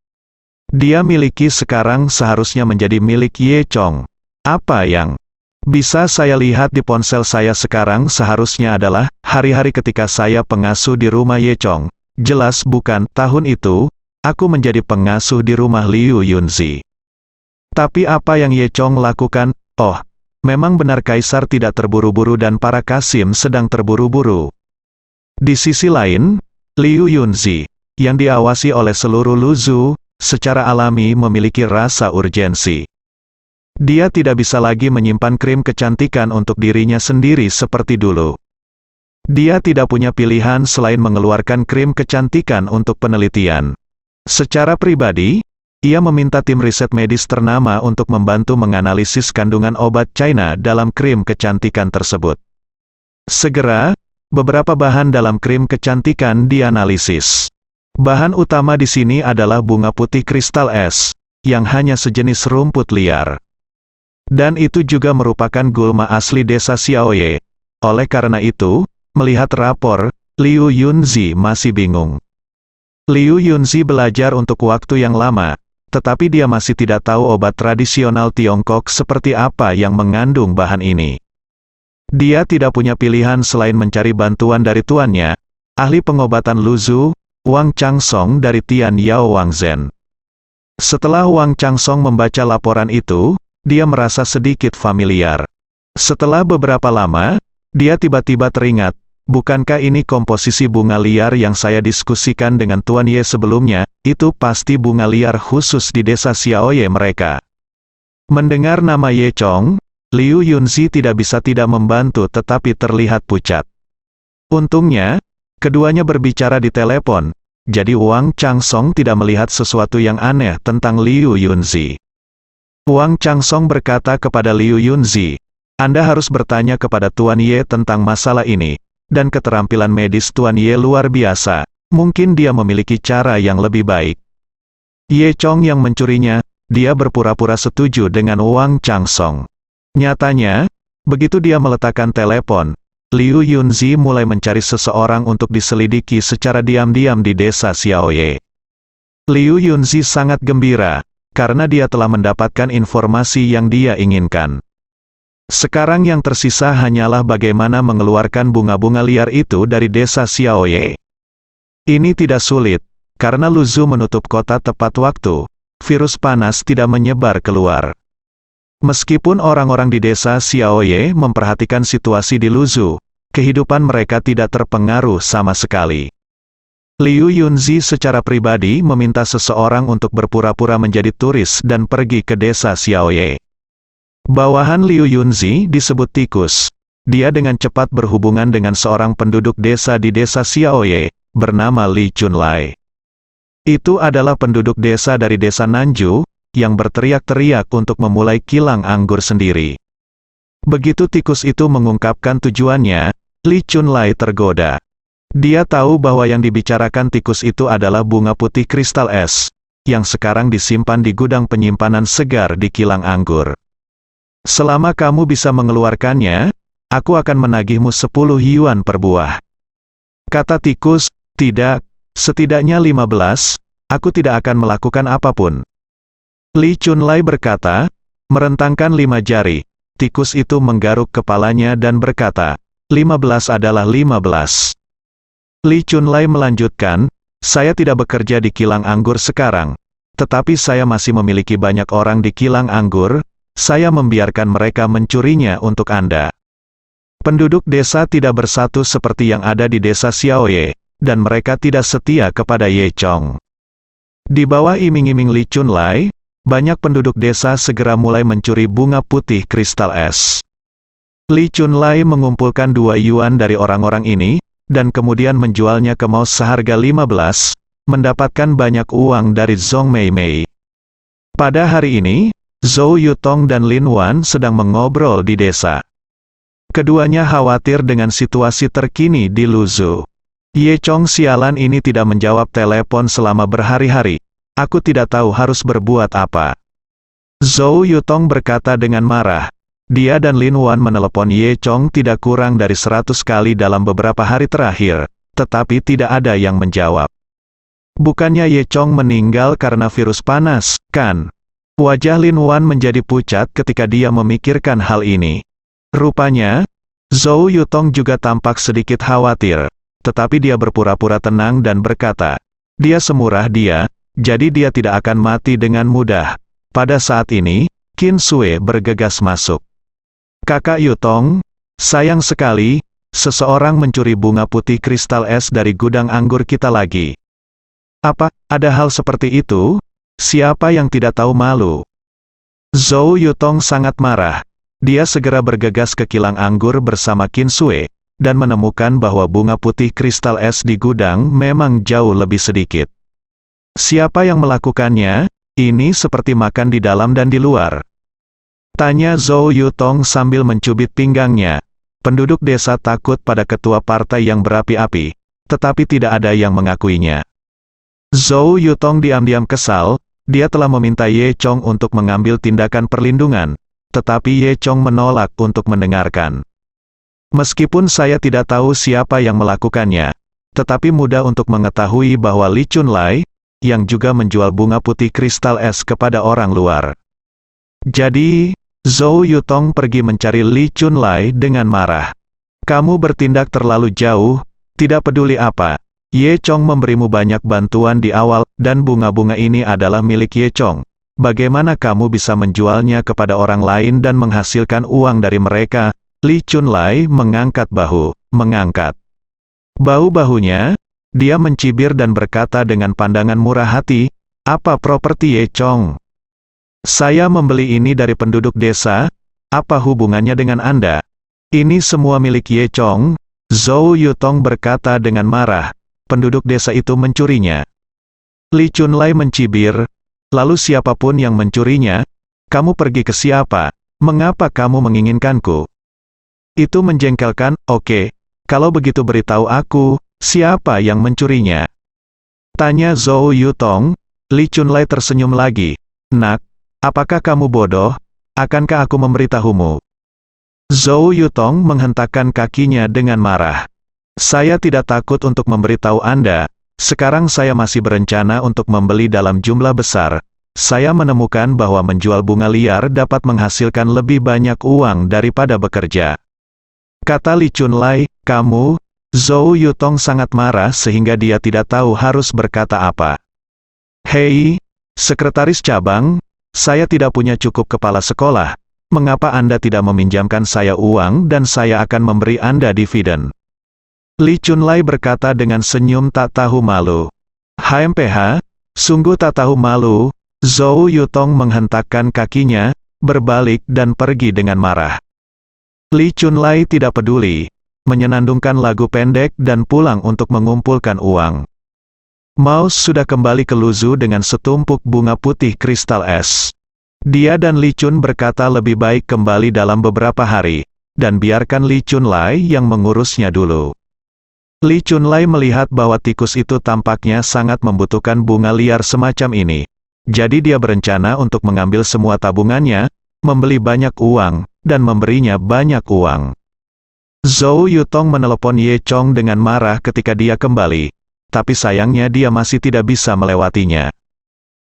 dia miliki sekarang seharusnya menjadi milik Ye Chong. Apa yang bisa saya lihat di ponsel saya sekarang seharusnya adalah hari-hari ketika saya pengasuh di rumah Ye Chong. Jelas bukan tahun itu, aku menjadi pengasuh di rumah Liu Yunzi. Tapi apa yang Ye Chong lakukan? Oh, memang benar kaisar tidak terburu-buru dan para kasim sedang terburu-buru. Di sisi lain, Liu Yunzi, yang diawasi oleh seluruh Luzhu, secara alami memiliki rasa urgensi. Dia tidak bisa lagi menyimpan krim kecantikan untuk dirinya sendiri seperti dulu. Dia tidak punya pilihan selain mengeluarkan krim kecantikan untuk penelitian. Secara pribadi, ia meminta tim riset medis ternama untuk membantu menganalisis kandungan obat China dalam krim kecantikan tersebut. Segera, beberapa bahan dalam krim kecantikan dianalisis. Bahan utama di sini adalah bunga putih kristal es, yang hanya sejenis rumput liar. Dan itu juga merupakan gulma asli desa Xiaoye. Oleh karena itu, melihat rapor, Liu Yunzi masih bingung. Liu Yunzi belajar untuk waktu yang lama, tetapi dia masih tidak tahu obat tradisional Tiongkok seperti apa yang mengandung bahan ini. Dia tidak punya pilihan selain mencari bantuan dari tuannya, ahli pengobatan Luzhu, Wang Changsong dari Tian Yao Wangzhen. Setelah Wang Changsong membaca laporan itu, dia merasa sedikit familiar. Setelah beberapa lama, dia tiba-tiba teringat, bukankah ini komposisi bunga liar yang saya diskusikan dengan Tuan Ye sebelumnya? Itu pasti bunga liar khusus di desa Xiaoye mereka. Mendengar nama Ye Chong, Liu Yunzi tidak bisa tidak membantu tetapi terlihat pucat. Untungnya, keduanya berbicara di telepon, jadi Wang Changsong tidak melihat sesuatu yang aneh tentang Liu Yunzi. Wang Changsong berkata kepada Liu Yunzi, Anda harus bertanya kepada Tuan Ye tentang masalah ini, dan keterampilan medis Tuan Ye luar biasa, mungkin dia memiliki cara yang lebih baik. Ye Chong yang mencurinya, dia berpura-pura setuju dengan Wang Changsong. Nyatanya, begitu dia meletakkan telepon, Liu Yunzi mulai mencari seseorang untuk diselidiki secara diam-diam di desa Xiaoye. Liu Yunzi sangat gembira, karena dia telah mendapatkan informasi yang dia inginkan. Sekarang yang tersisa hanyalah bagaimana mengeluarkan bunga-bunga liar itu dari desa Xiaoye. Ini tidak sulit, karena Luzhu menutup kota tepat waktu, virus panas tidak menyebar keluar. Meskipun orang-orang di desa Xiaoye memperhatikan situasi di Luzhu, kehidupan mereka tidak terpengaruh sama sekali. Liu Yunzi secara pribadi meminta seseorang untuk berpura-pura menjadi turis dan pergi ke desa Xiaoye. Bawahan Liu Yunzi disebut tikus. Dia dengan cepat berhubungan dengan seorang penduduk desa di desa Xiaoye, bernama Li Chunlai. Itu adalah penduduk desa dari desa Nanju, yang berteriak-teriak untuk memulai kilang anggur sendiri. Begitu tikus itu mengungkapkan tujuannya, Li Chunlai tergoda. Dia tahu bahwa yang dibicarakan tikus itu adalah bunga putih kristal es, yang sekarang disimpan di gudang penyimpanan segar di kilang anggur. Selama kamu bisa mengeluarkannya, aku akan menagihmu 10 yuan per buah. Kata tikus, tidak, setidaknya 15, aku tidak akan melakukan apapun. Li Chunlai berkata, merentangkan 5 jari, tikus itu menggaruk kepalanya dan berkata, 15 adalah 15. Li Chunlai melanjutkan, saya tidak bekerja di kilang anggur sekarang, tetapi saya masih memiliki banyak orang di kilang anggur, saya membiarkan mereka mencurinya untuk Anda. Penduduk desa tidak bersatu seperti yang ada di desa Xiaoye, dan mereka tidak setia kepada Ye Chong. Di bawah iming-iming Li Chunlai, banyak penduduk desa segera mulai mencuri bunga putih kristal es. Li Chunlai mengumpulkan 2 yuan dari orang-orang ini, dan kemudian menjualnya ke Maus seharga 15, mendapatkan banyak uang dari Zhong Meimei. Pada hari ini, Zhou Yutong dan Lin Wan sedang mengobrol di desa. Keduanya khawatir dengan situasi terkini di Luzhu. Ye Chong sialan ini tidak menjawab telepon selama berhari-hari. Aku tidak tahu harus berbuat apa. Zhou Yutong berkata dengan marah. Dia dan Lin Wan menelepon Ye Chong tidak kurang dari 100 kali dalam beberapa hari terakhir, tetapi tidak ada yang menjawab. Bukannya Ye Chong meninggal karena virus panas, kan? Wajah Lin Wan menjadi pucat ketika dia memikirkan hal ini. Rupanya, Zhou Yutong juga tampak sedikit khawatir, tetapi dia berpura-pura tenang dan berkata, dia semurah dia, jadi dia tidak akan mati dengan mudah. Pada saat ini, Qin Sue bergegas masuk. Kakak Yutong, sayang sekali, seseorang mencuri bunga putih kristal es dari gudang anggur kita lagi. Apa, ada hal seperti itu? Siapa yang tidak tahu malu? Zhou Yutong sangat marah. Dia segera bergegas ke kilang anggur bersama Qin Sue, dan menemukan bahwa bunga putih kristal es di gudang memang jauh lebih sedikit. Siapa yang melakukannya? Ini seperti makan di dalam dan di luar. Tanya Zhou Yutong sambil mencubit pinggangnya. Penduduk desa takut pada ketua partai yang berapi-api, tetapi tidak ada yang mengakuinya. Zhou Yutong diam-diam kesal, dia telah meminta Ye Chong untuk mengambil tindakan perlindungan, tetapi Ye Chong menolak untuk mendengarkan. Meskipun saya tidak tahu siapa yang melakukannya, tetapi mudah untuk mengetahui bahwa Li Chunlai, yang juga menjual bunga putih kristal es kepada orang luar. Jadi, Zhou Yutong pergi mencari Li Chunlai dengan marah. Kamu bertindak terlalu jauh, tidak peduli apa. Ye Chong memberimu banyak bantuan di awal, dan bunga-bunga ini adalah milik Ye Chong. Bagaimana kamu bisa menjualnya kepada orang lain dan menghasilkan uang dari mereka? Li Chunlai mengangkat bahu, mengangkat bahu-bahunya. Dia mencibir dan berkata dengan pandangan murah hati, apa properti Ye Chong? Saya membeli ini dari penduduk desa, apa hubungannya dengan Anda? Ini semua milik Ye Chong. Zhou Yutong berkata dengan marah, penduduk desa itu mencurinya. Li Chunlai mencibir, lalu siapapun yang mencurinya, kamu pergi ke siapa? Mengapa kamu menginginkanku? Itu menjengkelkan. Oke, kalau begitu beritahu aku, siapa yang mencurinya? Tanya Zhou Yutong. Li Chunlai tersenyum lagi. Nak, apakah kamu bodoh? Akankah aku memberitahumu? Zhou Yutong menghentakkan kakinya dengan marah. Saya tidak takut untuk memberitahu Anda. Sekarang saya masih berencana untuk membeli dalam jumlah besar. Saya menemukan bahwa menjual bunga liar dapat menghasilkan lebih banyak uang daripada bekerja. Kata Li Chunlai, kamu? Zhou Yutong sangat marah sehingga dia tidak tahu harus berkata apa. Hei, sekretaris cabang, saya tidak punya cukup kepala sekolah. Mengapa Anda tidak meminjamkan saya uang dan saya akan memberi Anda dividen? Li Chunlai berkata dengan senyum tak tahu malu. HMPH, sungguh tak tahu malu. Zhou Yutong menghentakkan kakinya, berbalik dan pergi dengan marah. Li Chunlai tidak peduli, menyenandungkan lagu pendek dan pulang untuk mengumpulkan uang. Mouse sudah kembali ke Luzhu dengan setumpuk bunga putih kristal es. Dia dan Li Chun berkata lebih baik kembali dalam beberapa hari, dan biarkan Li Chunlai yang mengurusnya dulu. Li Chunlai melihat bahwa tikus itu tampaknya sangat membutuhkan bunga liar semacam ini. Jadi dia berencana untuk mengambil semua tabungannya, membeli banyak uang, dan memberinya banyak uang. Zhou Yutong menelepon Ye Chong dengan marah ketika dia kembali, tapi sayangnya dia masih tidak bisa melewatinya.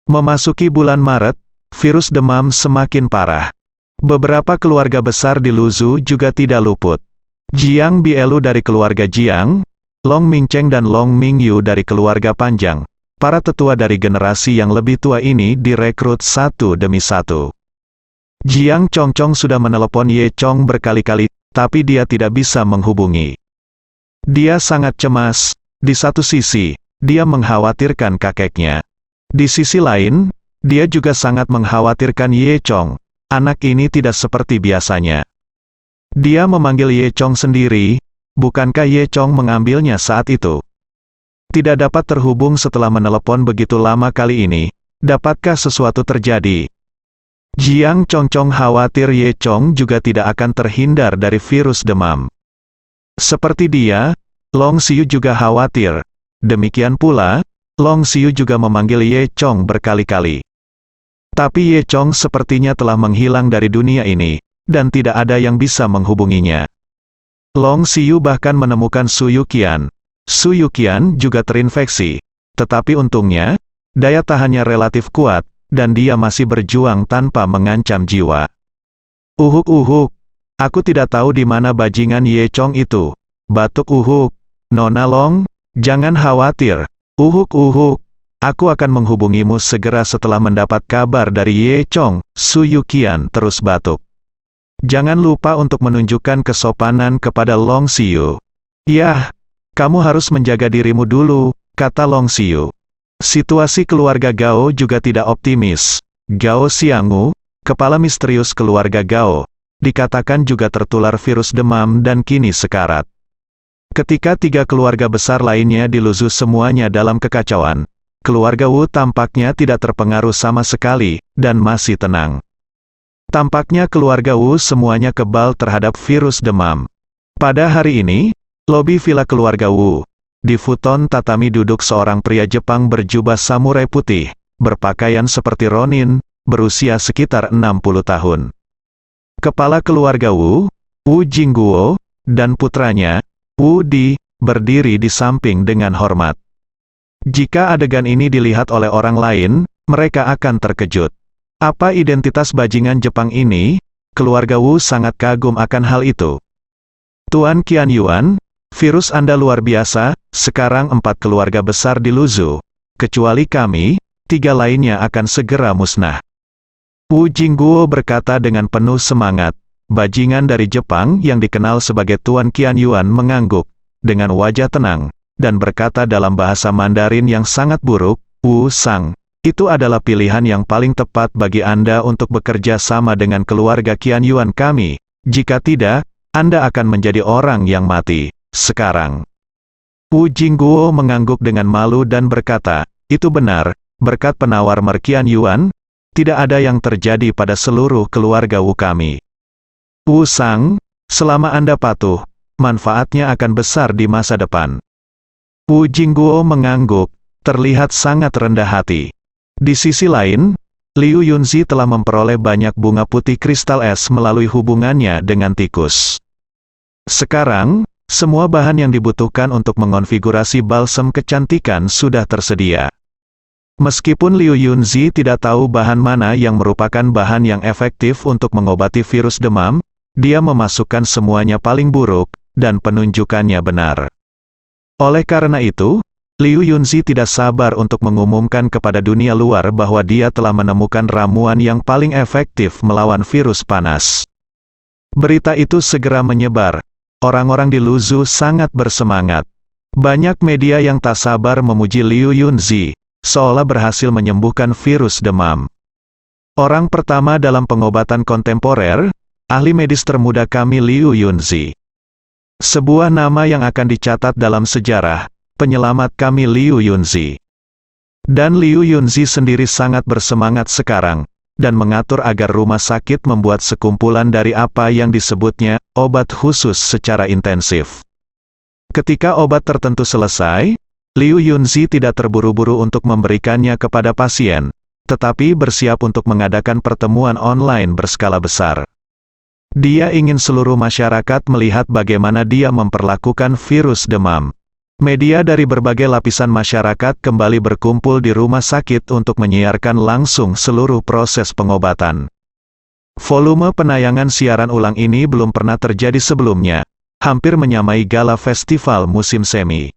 Memasuki bulan Maret, virus demam semakin parah. Beberapa keluarga besar di Luzhu juga tidak luput. Jiang Bielu dari keluarga Jiang, Long Mingcheng dan Long Mingyu dari keluarga Panjang. Para tetua dari generasi yang lebih tua ini direkrut satu demi satu. Jiang Chongchong sudah menelepon Ye Chong berkali-kali, tapi dia tidak bisa menghubungi. Dia sangat cemas. Di satu sisi, dia mengkhawatirkan kakeknya. Di sisi lain, dia juga sangat mengkhawatirkan Ye Chong. Anak ini tidak seperti biasanya. Dia memanggil Ye Chong sendiri. Bukankah Ye Chong mengambilnya saat itu? Tidak dapat terhubung setelah menelepon begitu lama kali ini. Dapatkah sesuatu terjadi? Jiang Chongchong khawatir Ye Chong juga tidak akan terhindar dari virus demam. Seperti dia, Long Xiu juga khawatir. Demikian pula, Long Xiu juga memanggil Ye Chong berkali-kali. Tapi Ye Chong sepertinya telah menghilang dari dunia ini, dan tidak ada yang bisa menghubunginya. Long Xiu bahkan menemukan Su Yuqian, Su Yuqian juga terinfeksi. Tetapi untungnya, daya tahannya relatif kuat, dan dia masih berjuang tanpa mengancam jiwa. Uhuk, aku tidak tahu di mana bajingan Ye Chong itu. Batuk Uhuk. Nona Long, jangan khawatir. Uhuk, aku akan menghubungimu segera setelah mendapat kabar dari Ye Chong. Su Yuqian terus batuk. Jangan lupa untuk menunjukkan kesopanan kepada Long Xiu. Yah, kamu harus menjaga dirimu dulu, kata Long Xiu. Situasi keluarga Gao juga tidak optimis. Gao Xianggu, kepala misterius keluarga Gao, dikatakan juga tertular virus demam dan kini sekarat. Ketika 3 keluarga besar lainnya diluzu semuanya dalam kekacauan, keluarga Wu tampaknya tidak terpengaruh sama sekali, dan masih tenang. Tampaknya keluarga Wu semuanya kebal terhadap virus demam. Pada hari ini, lobi villa keluarga Wu. Di futon tatami duduk seorang pria Jepang berjubah samurai putih, berpakaian seperti Ronin, berusia sekitar 60 tahun. Kepala keluarga Wu, Wu Jingguo, dan putranya, Wu Di, berdiri di samping dengan hormat. Jika adegan ini dilihat oleh orang lain, mereka akan terkejut. Apa identitas bajingan Jepang ini? Keluarga Wu sangat kagum akan hal itu. Tuan Qian Yuan, virus Anda luar biasa, sekarang 4 keluarga besar diluzu. Kecuali kami, 3 lainnya akan segera musnah. Wu Jingguo berkata dengan penuh semangat. Bajingan dari Jepang yang dikenal sebagai Tuan Qian Yuan mengangguk, dengan wajah tenang, dan berkata dalam bahasa Mandarin yang sangat buruk, Wu Sang, itu adalah pilihan yang paling tepat bagi Anda untuk bekerja sama dengan keluarga Qian Yuan kami. Jika tidak, Anda akan menjadi orang yang mati. Sekarang. Wu Jingguo mengangguk dengan malu dan berkata, itu benar, berkat penawar Qian Yuan, tidak ada yang terjadi pada seluruh keluarga Wu kami. Wu Sang, selama Anda patuh, manfaatnya akan besar di masa depan. Wu Jingguo mengangguk, terlihat sangat rendah hati. Di sisi lain, Liu Yunzi telah memperoleh banyak bunga putih kristal es melalui hubungannya dengan tikus. Sekarang, semua bahan yang dibutuhkan untuk mengonfigurasi balsam kecantikan sudah tersedia. Meskipun Liu Yunzi tidak tahu bahan mana yang merupakan bahan yang efektif untuk mengobati virus demam, dia memasukkan semuanya paling buruk, dan penunjukannya benar. Oleh karena itu, Liu Yunzi tidak sabar untuk mengumumkan kepada dunia luar bahwa dia telah menemukan ramuan yang paling efektif melawan virus panas. Berita itu segera menyebar. Orang-orang di Luzhu sangat bersemangat. Banyak media yang tak sabar memuji Liu Yunzi, seolah berhasil menyembuhkan virus demam. Orang pertama dalam pengobatan kontemporer, ahli medis termuda kami Liu Yunzi. Sebuah nama yang akan dicatat dalam sejarah, penyelamat kami Liu Yunzi. Dan Liu Yunzi sendiri sangat bersemangat sekarang, dan mengatur agar rumah sakit membuat sekumpulan dari apa yang disebutnya, obat khusus secara intensif. Ketika obat tertentu selesai, Liu Yunzi tidak terburu-buru untuk memberikannya kepada pasien, tetapi bersiap untuk mengadakan pertemuan online berskala besar. Dia ingin seluruh masyarakat melihat bagaimana dia memperlakukan virus demam. Media dari berbagai lapisan masyarakat kembali berkumpul di rumah sakit untuk menyiarkan langsung seluruh proses pengobatan. Volume penayangan siaran ulang ini belum pernah terjadi sebelumnya, hampir menyamai gala festival musim semi.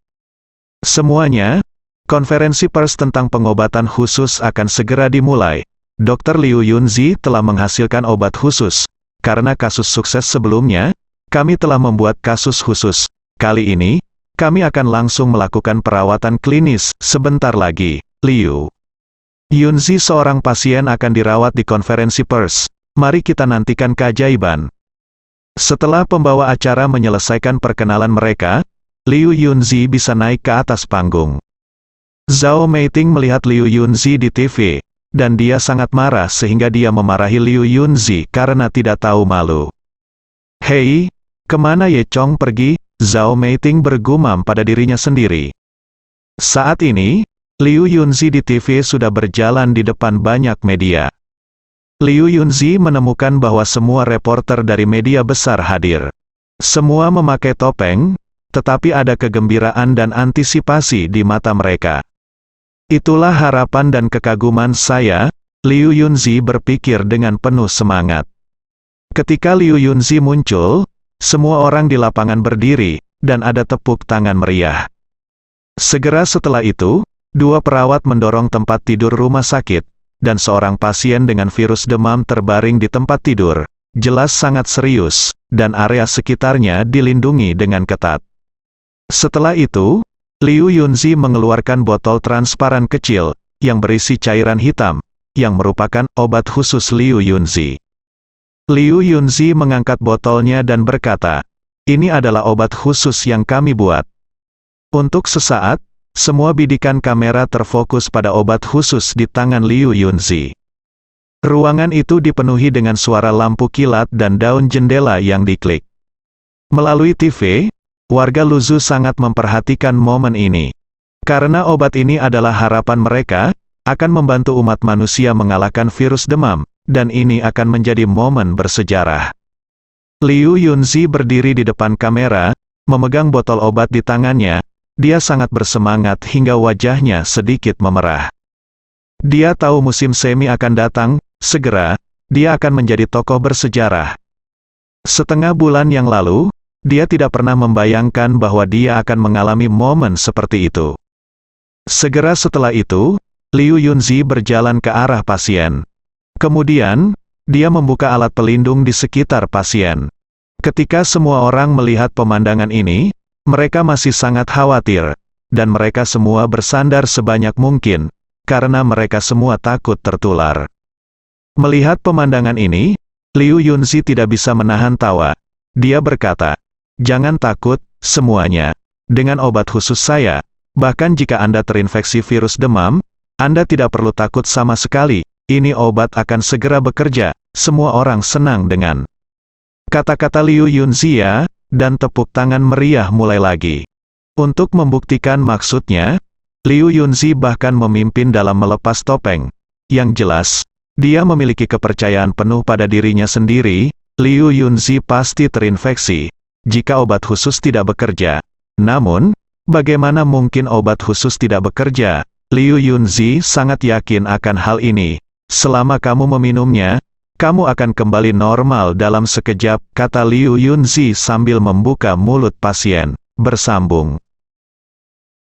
Semuanya, konferensi pers tentang pengobatan khusus akan segera dimulai. Dr. Liu Yunzi telah menghasilkan obat khusus. Karena kasus sukses sebelumnya, kami telah membuat kasus khusus. Kali ini, kami akan langsung melakukan perawatan klinis sebentar lagi. Liu Yunzi seorang pasien akan dirawat di konferensi pers. Mari kita nantikan keajaiban. Setelah pembawa acara menyelesaikan perkenalan mereka, Liu Yunzi bisa naik ke atas panggung. Zhao Meiting melihat Liu Yunzi di TV, dan dia sangat marah sehingga dia memarahi Liu Yunzi karena tidak tahu malu. Hei, kemana Ye Chong pergi? Zhao Meiting bergumam pada dirinya sendiri. Saat ini, Liu Yunzi di TV sudah berjalan di depan banyak media. Liu Yunzi menemukan bahwa semua reporter dari media besar hadir. Semua memakai topeng, tetapi ada kegembiraan dan antisipasi di mata mereka. Itulah harapan dan kekaguman saya, Liu Yunzi berpikir dengan penuh semangat. Ketika Liu Yunzi muncul, semua orang di lapangan berdiri, dan ada tepuk tangan meriah. Segera setelah itu, 2 perawat mendorong tempat tidur rumah sakit, dan seorang pasien dengan virus demam terbaring di tempat tidur, jelas sangat serius, dan area sekitarnya dilindungi dengan ketat. Setelah itu, Liu Yunzi mengeluarkan botol transparan kecil, yang berisi cairan hitam, yang merupakan obat khusus Liu Yunzi. Liu Yunzi mengangkat botolnya dan berkata, "Ini adalah obat khusus yang kami buat." Untuk sesaat, semua bidikan kamera terfokus pada obat khusus di tangan Liu Yunzi. Ruangan itu dipenuhi dengan suara lampu kilat dan daun jendela yang diklik. Melalui TV, warga Luzhu sangat memperhatikan momen ini. Karena obat ini adalah harapan mereka, akan membantu umat manusia mengalahkan virus demam, dan ini akan menjadi momen bersejarah. Liu Yunzi berdiri di depan kamera, memegang botol obat di tangannya, dia sangat bersemangat hingga wajahnya sedikit memerah. Dia tahu musim semi akan datang, segera, dia akan menjadi tokoh bersejarah. Setengah bulan yang lalu, dia tidak pernah membayangkan bahwa dia akan mengalami momen seperti itu. Segera setelah itu, Liu Yunzi berjalan ke arah pasien. Kemudian, dia membuka alat pelindung di sekitar pasien. Ketika semua orang melihat pemandangan ini, mereka masih sangat khawatir, dan mereka semua bersandar sebanyak mungkin, karena mereka semua takut tertular. Melihat pemandangan ini, Liu Yunzi tidak bisa menahan tawa. Dia berkata, "Jangan takut, semuanya. Dengan obat khusus saya, bahkan jika Anda terinfeksi virus demam, Anda tidak perlu takut sama sekali. Ini obat akan segera bekerja." Semua orang senang dengan kata-kata Liu Yunzi ya, dan tepuk tangan meriah mulai lagi. Untuk membuktikan maksudnya, Liu Yunzi bahkan memimpin dalam melepas topeng. Yang jelas, dia memiliki kepercayaan penuh pada dirinya sendiri. Liu Yunzi pasti terinfeksi jika obat khusus tidak bekerja. Namun, bagaimana mungkin obat khusus tidak bekerja? Liu Yunzi sangat yakin akan hal ini. Selama kamu meminumnya, kamu akan kembali normal dalam sekejap, kata Liu Yunzi sambil membuka mulut pasien. Bersambung.